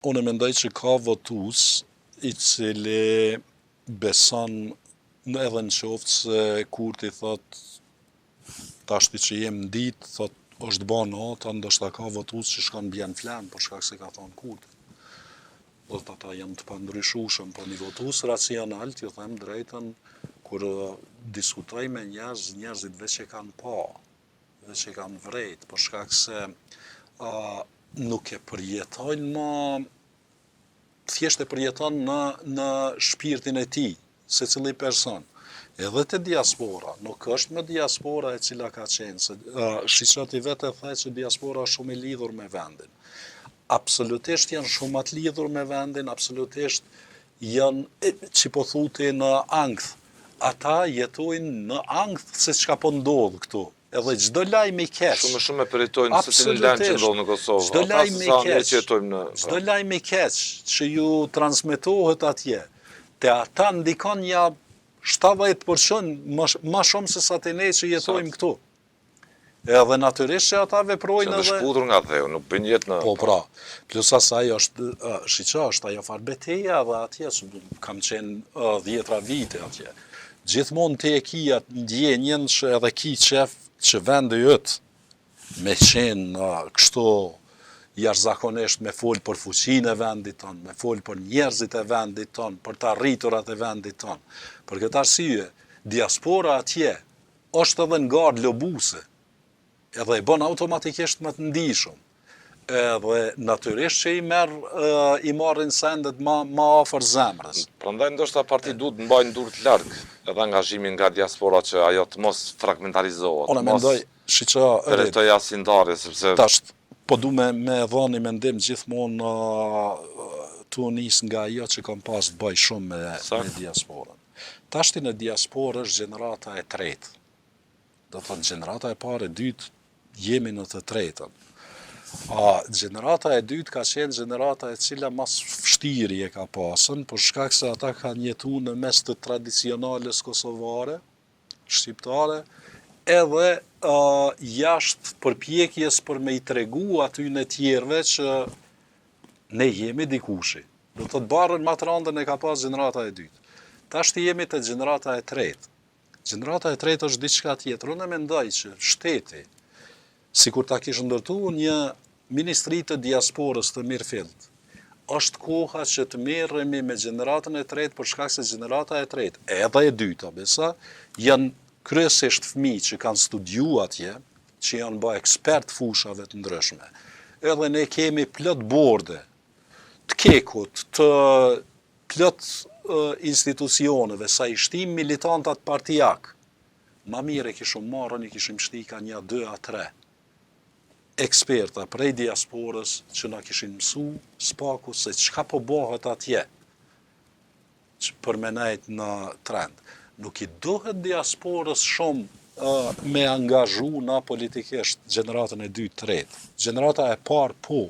Unë mendoj që ka votues I cili beson edhe në qoftë se Kurti thot tashti që jem dit, thot është ba nata, ndoshta ka votues që shkon bjen flan për shkak se ka thonë Kurti. Do të ata janë të pandryshueshëm, po një votues racional, t'ju them drejtën, kur diskutoj me njerëzit veç e kanë pa, veç e kanë vrejt, për shkak se nuk e përjetojnë më, thjesht e përjeton në shpirtin e tij, secili person. Edhe te diaspora, nuk është me diaspora e cila ka qenë, se Shiqati vetë e the që diaspora është shumë I lidhur me vendin. Absolutisht janë shumë të lidhur me vendin, absolutisht janë, që po thuti në ankth. Ata jetojnë në ankth se çka po ndodh këtu. Edhe çdo lajm I keq. Shumë e peritojnë se cilin lajm që ndodh në Kosovë. Çdo lajm I keq. Çdo lajm I keq që ju transmetohet atje, te ata ndikon ja 70% më shumë se sa te ne që jetojmë këtu. Edhe natyrisht që ata veprojnë edhe... Që shputur nga dheu, nuk bën jetë në... Po pra, plus asaj është, është ajo farë beteja edhe atje, kam qenë 10 vite atje. Gjithmonë te e kia ndjenjen që edhe ki qef që vendi yt me qenë kështu jashtëzakonisht me fol për fuqinë e vendit ton, me fol për njerëzit e vendit ton, për të arriturat e vendit ton. Për këtë arsye, diaspora atje është edhe në gardë lobuse, edhe I bën automatikisht më të ndihshëm. Edhe natyrisht që I marrin sendet ma afër zemrës. Prandaj ndoshta parti duhet mbajnë dur të larg edhe angazhimin nga diaspora që ajo të mos fragmentarizohet. Unë mendoj, përretoj asindarje, sepse... Tash, po du me dhoni mendim gjithmonë tu nis nga ajo që kam pas të bëj shumë me diasporën. Tashti në diasporë është gjenerata e tretë. Do thënë gjenerata e parë e dytë jemi në të tretën. Gjenerata e dytë ka qenë gjenerata e cila mas vështiri e ka pasën, për shkak se ata kanë jetu në mes të tradicionales kosovare, shqiptare, edhe jashtë përpjekjes për me I tregu aty në tjerve që ne jemi dikushi. Do të barën ma të randën e ka pas gjenerata e dytë. Tashti jemi të gjenerata e tretë. Gjenerata e tretë është diçka tjetër. Unë mendoj që shteti, si kur ta kishë ndërtu një ministri të diasporës të mirëfillt, është koha që të merremi me gjeneratën e tretë për shkak se gjenerata e tretë, edhe e dyta, besa, janë kryesisht fëmijë që kanë studiu atje, që janë bë ekspert fushave të ndryshme. Edhe ne kemi plot borde, të kekut, të plot institucioneve, sa I shtim militantat partijak. Ma mire kishëm marrën, I kishim shtika 1, 2 a 3 eksperta prej diasporës që na kishin mësu spaku se çka po bëhet atje për me nejt në trend. Nuk I dohet diasporës shumë me angazhu na politikisht gjeneratën e 2, 3. Gjenerata e parë po,